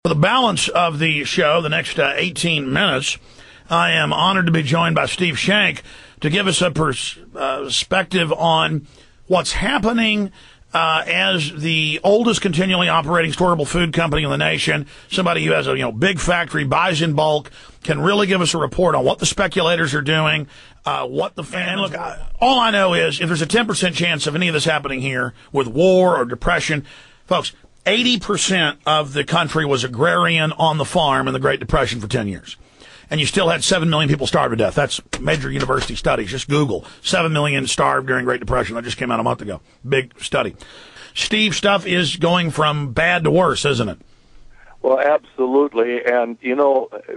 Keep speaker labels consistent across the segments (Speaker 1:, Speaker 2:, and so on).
Speaker 1: For the balance of the show, the next 18 minutes, I am honored to be joined by Steve Shank to give us a perspective on what's happening as the oldest continually operating storable food company in the nation, somebody who has a big factory, buys in bulk, can really give us a report on what the speculators are doing, what the fans... Look, all I know is if there's a 10% chance of any of this happening here with war or depression, folks, 80% of the country was agrarian on the farm in the Great Depression for 10 years. And you still had 7 million people starved to death. That's major university studies. Just Google. 7 million starved during Great Depression. That just came out a month ago. Big study. Steve, stuff is going from bad to worse, isn't it?
Speaker 2: Well, absolutely. And,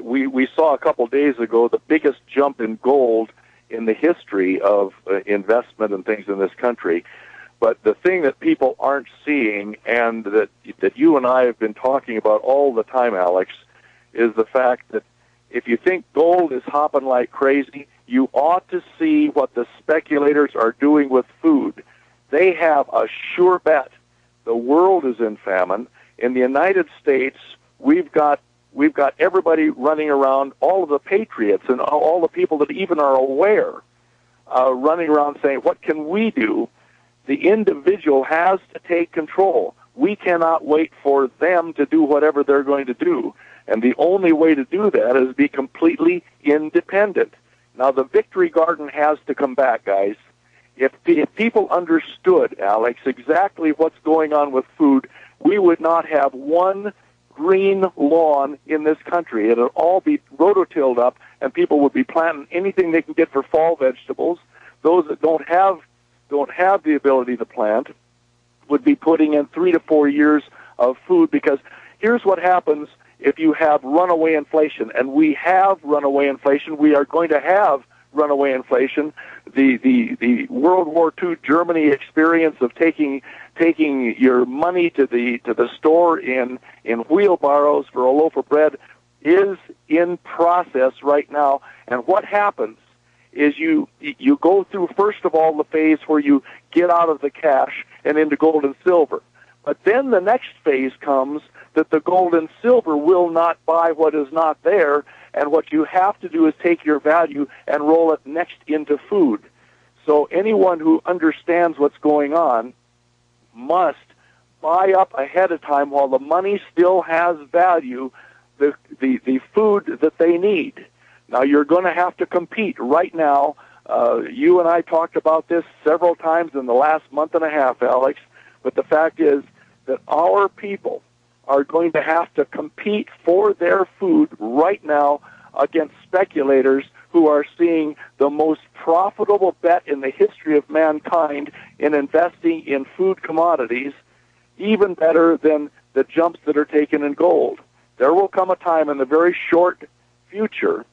Speaker 2: we saw a couple days ago the biggest jump in gold in the history of investment and things in this country. But the thing that people aren't seeing, and that you and I have been talking about all the time, Alex, is the fact that if you think gold is hopping like crazy, you ought to see what the speculators are doing with food. They have a sure bet. The world is in famine. In the United States, we've got everybody running around, all of the patriots and all the people that even are aware, running around saying, what can we do? The individual has to take control. We cannot wait for them to do whatever they're going to do. And the only way to do that is be completely independent. Now, the victory garden has to come back, guys. If people understood, Alex, exactly what's going on with food, we would not have one green lawn in this country. It would all be rototilled up, and people would be planting anything they can get for fall vegetables. Those that don't have the ability to plant would be putting in 3 to 4 years of food, because here's what happens if you have runaway inflation, and we have runaway inflation. We are going to have runaway inflation. The World War II Germany experience of taking your money to the store in wheelbarrows for a loaf of bread is in process right now. And what happens is you go through, first of all, the phase where you get out of the cash and into gold and silver. But then the next phase comes that the gold and silver will not buy what is not there, and what you have to do is take your value and roll it next into food. So anyone who understands what's going on must buy up ahead of time while the money still has value, the food that they need. Now, you're going to have to compete right now. You and I talked about this several times in the last month and a half, Alex, but the fact is that our people are going to have to compete for their food right now against speculators who are seeing the most profitable bet in the history of mankind in investing in food commodities, even better than the jumps that are taken in gold. There will come a time in the very short future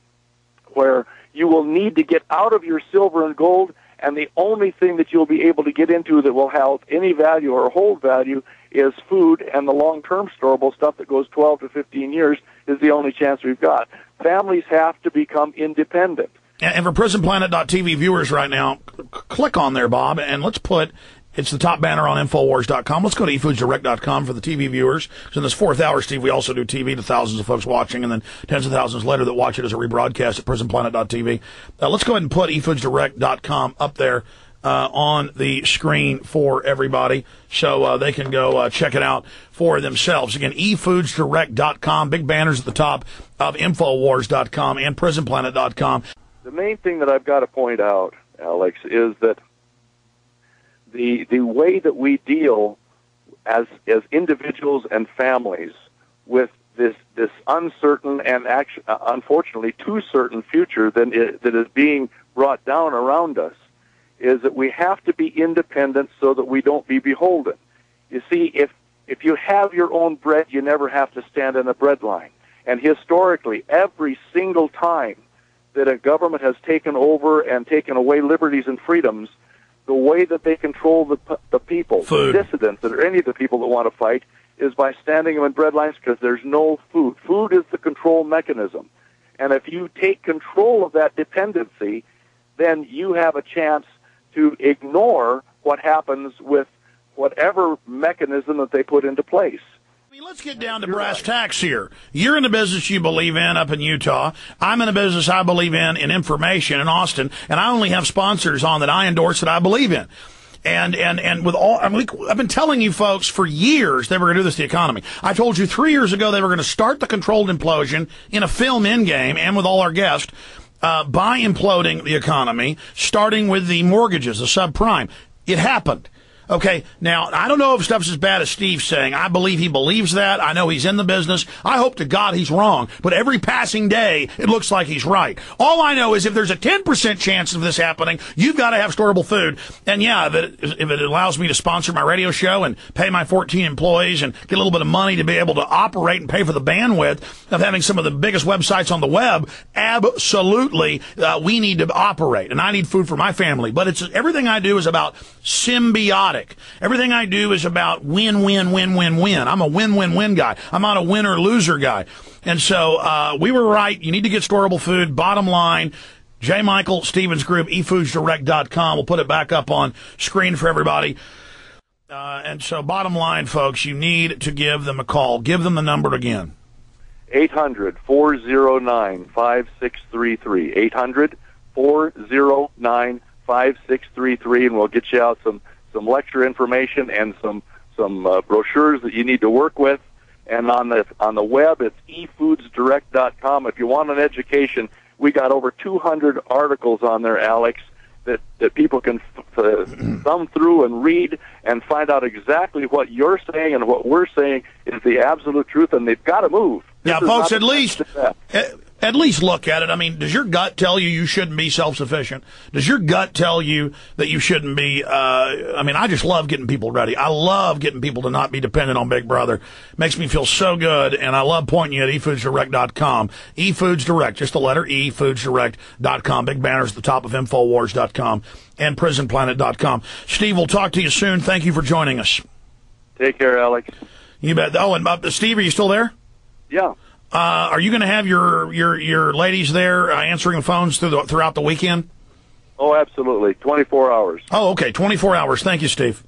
Speaker 2: where you will need to get out of your silver and gold, and the only thing that you'll be able to get into that will have any value or hold value is food, and the long-term storable stuff that goes 12 to 15 years is the only chance we've got. Families have to become independent.
Speaker 1: And for PrisonPlanet.tv viewers right now, click on there, Bob, and let's put... It's the top banner on Infowars.com. Let's go to eFoodsDirect.com for the TV viewers. So in this fourth hour, Steve, we also do TV to thousands of folks watching, and then tens of thousands later that watch it as a rebroadcast at PrisonPlanet.tv. Let's go ahead and put eFoodsDirect.com up there on the screen for everybody so they can go check it out for themselves. Again, eFoodsDirect.com, big banners at the top of Infowars.com and PrisonPlanet.com.
Speaker 2: The main thing that I've got to point out, Alex, is that the way that we deal as individuals and families with this uncertain and unfortunately too certain future that is being brought down around us is that we have to be independent so that we don't be beholden. You see, if you have your own bread, you never have to stand in a bread line. And historically, every single time that a government has taken over and taken away liberties and freedoms, the way that they control the people,
Speaker 1: food.
Speaker 2: The dissidents, or any of the people that want to fight, is by standing them in bread lines because there's no food. Food is the control mechanism. And if you take control of that dependency, then you have a chance to ignore what happens with whatever mechanism that they put into place.
Speaker 1: Let's get down to brass tacks here. You're in the business you believe in up in Utah. I'm in a business I believe in information in Austin, and I only have sponsors on that I endorse that I believe in. And with all, I've been telling you folks for years they were going to do this to the economy. I told you 3 years ago they were going to start the controlled implosion in a film end game and with all our guests by imploding the economy, starting with the mortgages, the subprime. It happened. Okay, now, I don't know if stuff's as bad as Steve's saying. I believe he believes that. I know he's in the business. I hope to God he's wrong. But every passing day, it looks like he's right. All I know is if there's a 10% chance of this happening, you've got to have storable food. And yeah, if it allows me to sponsor my radio show and pay my 14 employees and get a little bit of money to be able to operate and pay for the bandwidth of having some of the biggest websites on the web, absolutely, we need to operate. And I need food for my family. But everything I do is about symbiotic. Everything I do is about win, win, win, win, win. I'm a win-win-win guy. I'm not a winner-loser guy. And so we were right. You need to get storable food. Bottom line, J. Michael Stevens Group, efoodsdirect.com. We'll put it back up on screen for everybody. And so bottom line, folks, you need to give them a call. Give them the number again.
Speaker 2: 800-409-5633. 800-409-5633, and we'll get you out some lecture information and some brochures that you need to work with. And on the web, it's efoodsdirect.com. If you want an education, we got over 200 articles on there, Alex, that people can thumb through and read and find out exactly what you're saying and what we're saying is the absolute truth, and they've got to move.
Speaker 1: Now, folks, at least look at it. I mean, does your gut tell you shouldn't be self-sufficient? Does your gut tell you that you shouldn't be, I just love getting people ready. I love getting people to not be dependent on Big Brother. It makes me feel so good, and I love pointing you at efoodsdirect.com. eFoodsDirect, just the letter E, foodsdirect.com. Big banners at the top of Infowars.com and PrisonPlanet.com. Steve, we'll talk to you soon. Thank you for joining us.
Speaker 2: Take care, Alex.
Speaker 1: You bet. Oh, and Steve, are you still there?
Speaker 2: Yeah.
Speaker 1: Are you going to have your ladies there answering the phones throughout the weekend?
Speaker 2: Oh, absolutely. 24 hours.
Speaker 1: Oh, okay. 24 hours. Thank you, Steve.